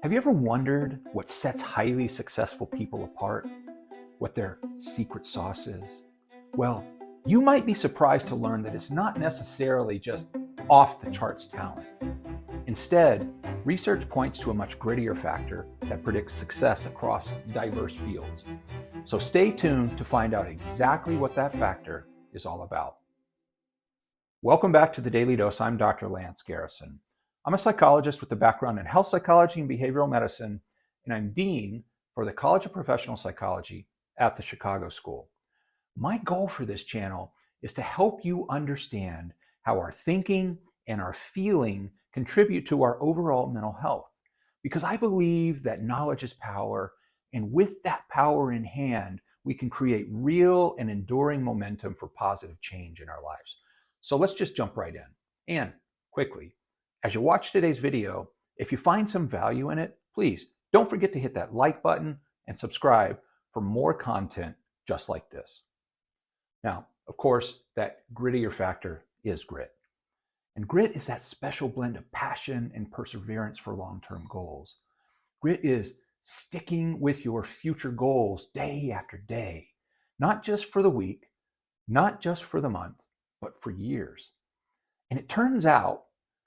Have you ever wondered what sets highly successful people apart? What their secret sauce is? Well, you might be surprised to learn that it's not necessarily just off the charts talent. Instead, research points to a much grittier factor that predicts success across diverse fields. So stay tuned to find out exactly what that factor is all about. Welcome back to the Daily Dose. I'm Dr. Lance Garrison. I'm a psychologist with a background in health psychology and behavioral medicine, and I'm dean for the College of Professional Psychology at the Chicago School. My goal for this channel is to help you understand how our thinking and our feeling contribute to our overall mental health, because I believe that knowledge is power, and with that power in hand, we can create real and enduring momentum for positive change in our lives. So let's just jump right in. And quickly, as you watch today's video, if you find some value in it, please don't forget to hit that like button and subscribe for more content just like this. Now, of course, that grittier factor is grit. And grit is that special blend of passion and perseverance for long-term goals. Grit is sticking with your future goals day after day, not just for the week, not just for the month, but for years. And it turns out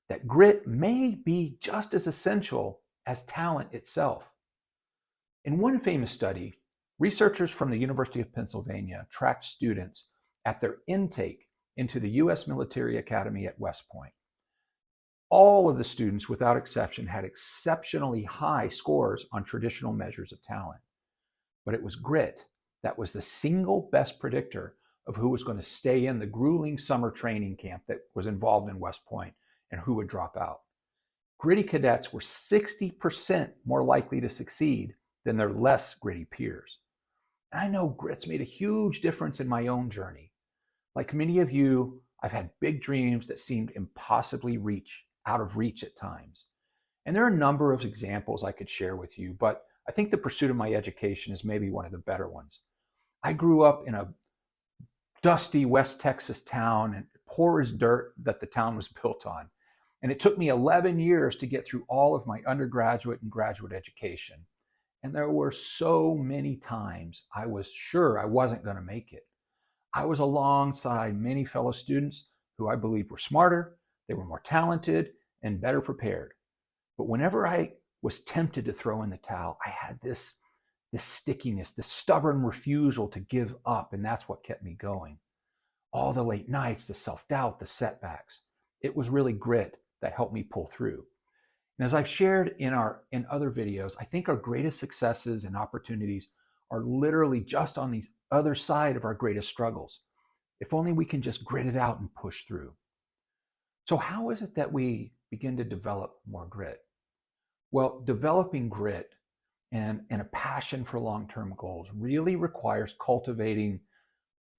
that grit may be just as essential as talent itself. In one famous study, researchers from the University of Pennsylvania tracked students at their intake into the U.S. Military Academy at West Point. All of the students, without exception, had exceptionally high scores on traditional measures of talent. But it was grit that was the single best predictor of who was going to stay in the grueling summer training camp that was involved in West Point and who would drop out. Gritty cadets were 60% more likely to succeed than their less gritty peers. And I know grit's made a huge difference in my own journey. Like many of you, I've had big dreams that seemed impossibly out of reach at times. And there are a number of examples I could share with you, but I think the pursuit of my education is maybe one of the better ones. I grew up in a dusty West Texas town, and poor as dirt that the town was built on. And it took me 11 years to get through all of my undergraduate and graduate education. And there were so many times I was sure I wasn't going to make it. I was alongside many fellow students who I believed were smarter, they were more talented, and better prepared. But whenever I was tempted to throw in the towel, I had this stickiness, this stubborn refusal to give up, and that's what kept me going. All the late nights, the self-doubt, the setbacks. It was really grit that helped me pull through. And as I've shared in other videos, I think our greatest successes and opportunities are literally just on the other side of our greatest struggles. If only we can just grit it out and push through. So how is it that we begin to develop more grit? Well, developing grit and a passion for long-term goals really requires cultivating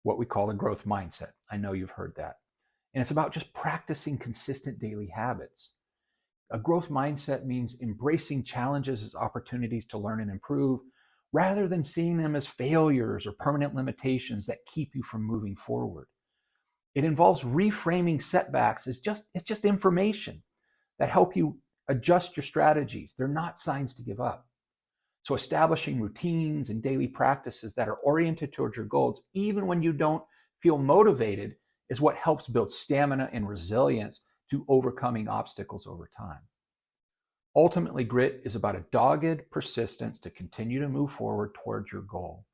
what we call a growth mindset. I know you've heard that. And it's about just practicing consistent daily habits. A growth mindset means embracing challenges as opportunities to learn and improve, rather than seeing them as failures or permanent limitations that keep you from moving forward. It involves reframing setbacks as just information that help you adjust your strategies. They're not signs to give up. So establishing routines and daily practices that are oriented towards your goals, even when you don't feel motivated, is what helps build stamina and resilience to overcoming obstacles over time. Ultimately, grit is about a dogged persistence to continue to move forward towards your goal.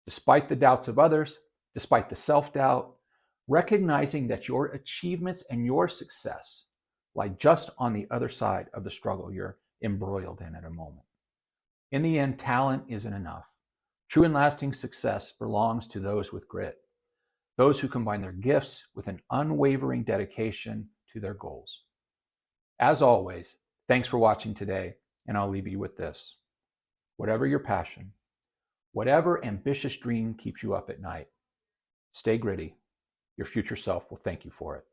Despite the doubts of others, despite the self-doubt, recognizing that your achievements and your success lie just on the other side of the struggle you're embroiled in at a moment. In the end, talent isn't enough. True and lasting success belongs to those with grit, those who combine their gifts with an unwavering dedication to their goals. As always, thanks for watching today, and I'll leave you with this. Whatever your passion, whatever ambitious dream keeps you up at night, stay gritty. Your future self will thank you for it.